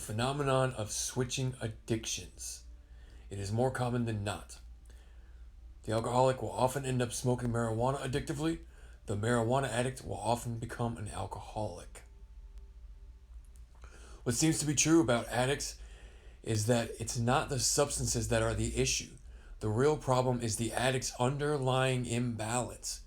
phenomenon of switching addictions. It is more common than not. The alcoholic will often end up smoking marijuana addictively. The marijuana addict will often become an alcoholic. What seems to be true about addicts is that it's not the substances that are the issue. The real problem is the addict's underlying imbalance,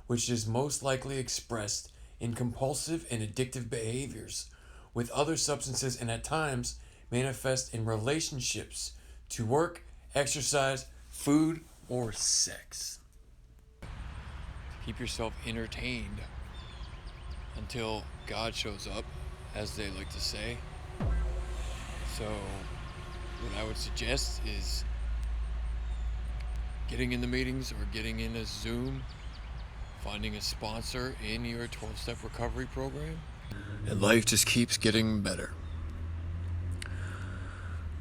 which is most likely expressed in compulsive and addictive behaviors with other substances, and at times manifest in relationships to work, exercise, food, or sex. Keep yourself entertained until God shows up, as they like to say. So what I would suggest is getting in the meetings or getting in a Zoom, finding a sponsor in your 12-step recovery program, and life just keeps getting better.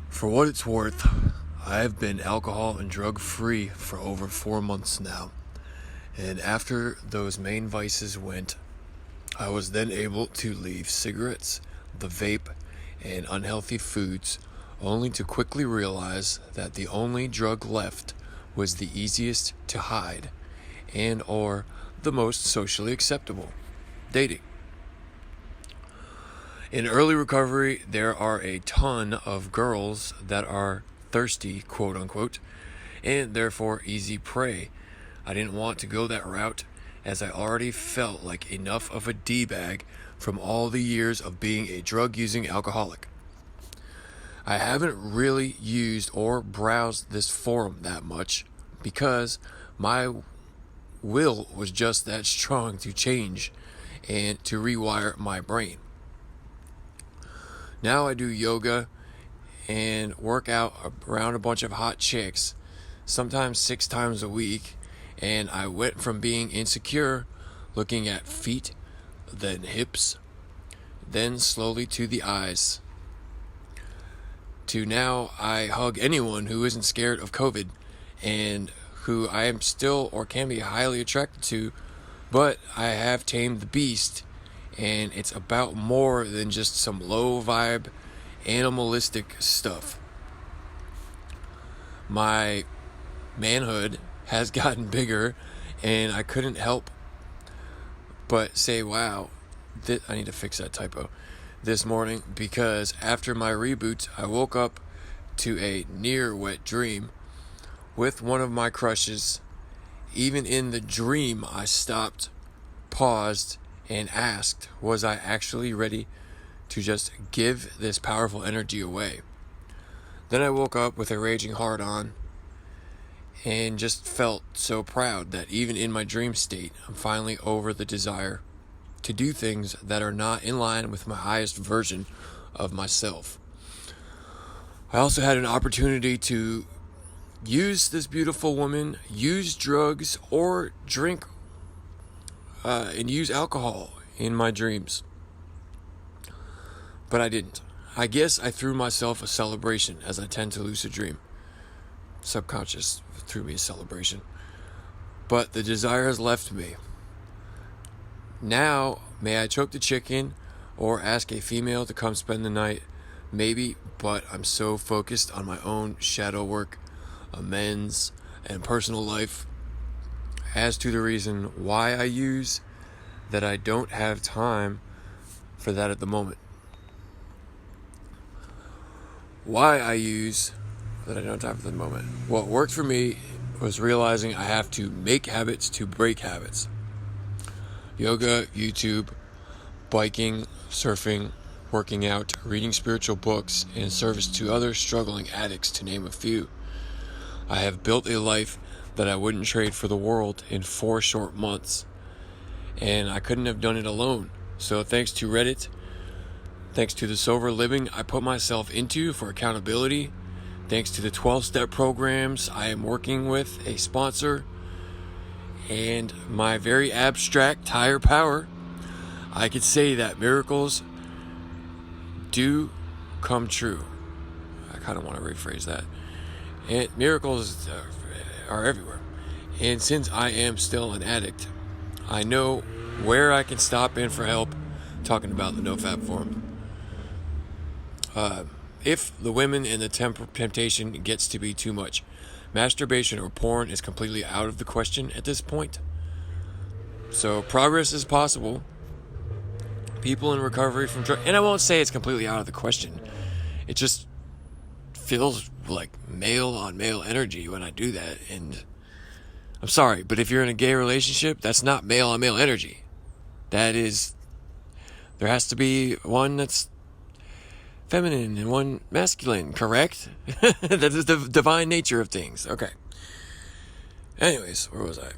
For what it's worth, I've been alcohol and drug free for over 4 months now. And after those main vices went, I was then able to leave cigarettes, the vape, and unhealthy foods, only to quickly realize that the only drug left was the easiest to hide and or the most socially acceptable: dating. In early recovery, there are a ton of girls that are thirsty, quote unquote, and therefore easy prey. I didn't want to go that route, as I already felt like enough of a D-bag from all the years of being a drug-using alcoholic. I haven't really used or browsed this forum that much because my will was just that strong to change and to rewire my brain. Now I do yoga and work out around a bunch of hot chicks, sometimes 6 times a week, and I went from being insecure, looking at feet, then hips, then slowly to the eyes, to now I hug anyone who isn't scared of COVID and who I am still or can be highly attracted to, but I have tamed the beast, and it's about more than just some low vibe animalistic stuff. My manhood has gotten bigger, and I couldn't help but say, wow, I need to fix that typo this morning, because after my reboot, I woke up to a near wet dream with one of my crushes. Even in the dream, I stopped, paused, and asked, was I actually ready to just give this powerful energy away? Then I woke up with a raging heart-on and just felt so proud that even in my dream state, I'm finally over the desire to do things that are not in line with my highest version of myself. I also had an opportunity to use this beautiful woman, use drugs, or drink and use alcohol in my dreams. But I didn't. I guess I threw myself a celebration, as I tend to lucid dream. Subconscious threw me a celebration. But the desire has left me. Now, may I choke the chicken or ask a female to come spend the night? Maybe, but I'm so focused on my own shadow work, amends, and personal life as to the reason why I use that I don't have time for that at the moment. Why I use that I don't have time for the moment. What worked for me was realizing I have to make habits to break habits. Yoga, YouTube, biking, surfing, working out, reading spiritual books, and service to other struggling addicts, to name a few. I have built a life that I wouldn't trade for the world in 4 short months, and I couldn't have done it alone. So thanks to Reddit, thanks to the sober living I put myself into for accountability, thanks to the 12-step programs I am working with, a sponsor, and my very abstract higher power, I could say that miracles do come true. I kind of want to rephrase that. And miracles are everywhere. And since I am still an addict, I know where I can stop in for help, talking about the No FAP forum. If the women and the temptation gets to be too much, masturbation or porn is completely out of the question at this point. So progress is possible. People in recovery from drug, and I won't say it's completely out of the question. It just feels like male on male energy when I do that, and I'm sorry, but if you're in a gay relationship, that's not male on male energy. That is, there has to be one that's feminine and one masculine, correct? That is the divine nature of things. Okay. Anyways, where was I?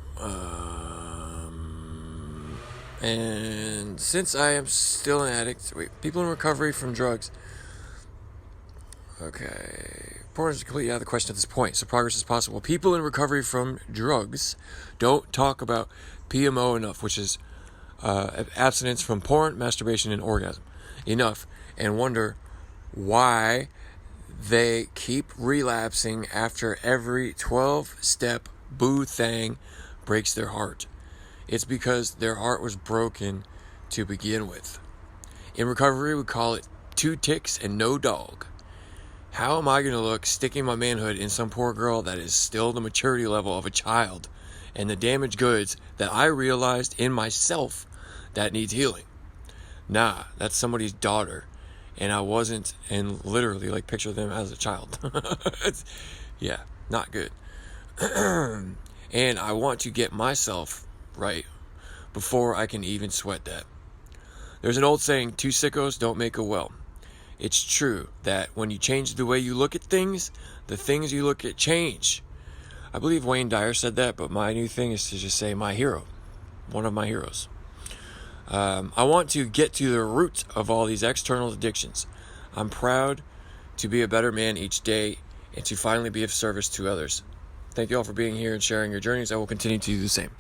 And since I am still an addict, people in recovery from drugs. Okay. Porn is completely out of the question at this point, so progress is possible. People in recovery from drugs don't talk about PMO enough, which is abstinence from porn, masturbation, and orgasm enough, and wonder why they keep relapsing after every 12-step boo thing breaks their heart. It's because their heart was broken to begin with. In recovery, we call it 2 ticks and no dog. How am I going to look sticking my manhood in some poor girl that is still the maturity level of a child and the damaged goods that I realized in myself that needs healing? Nah, that's somebody's daughter. And I wasn't, and literally, like, picture them as a child. Yeah, not good. And I want to get myself right before I can even sweat that. There's an old saying, 2 sickos don't make a well. It's true that when you change the way you look at things, the things you look at change. I believe Wayne Dyer said that, but my new thing is to just say my hero. One of my heroes. I want to get to the root of all these external addictions. I'm proud to be a better man each day and to finally be of service to others. Thank you all for being here and sharing your journeys. I will continue to do the same.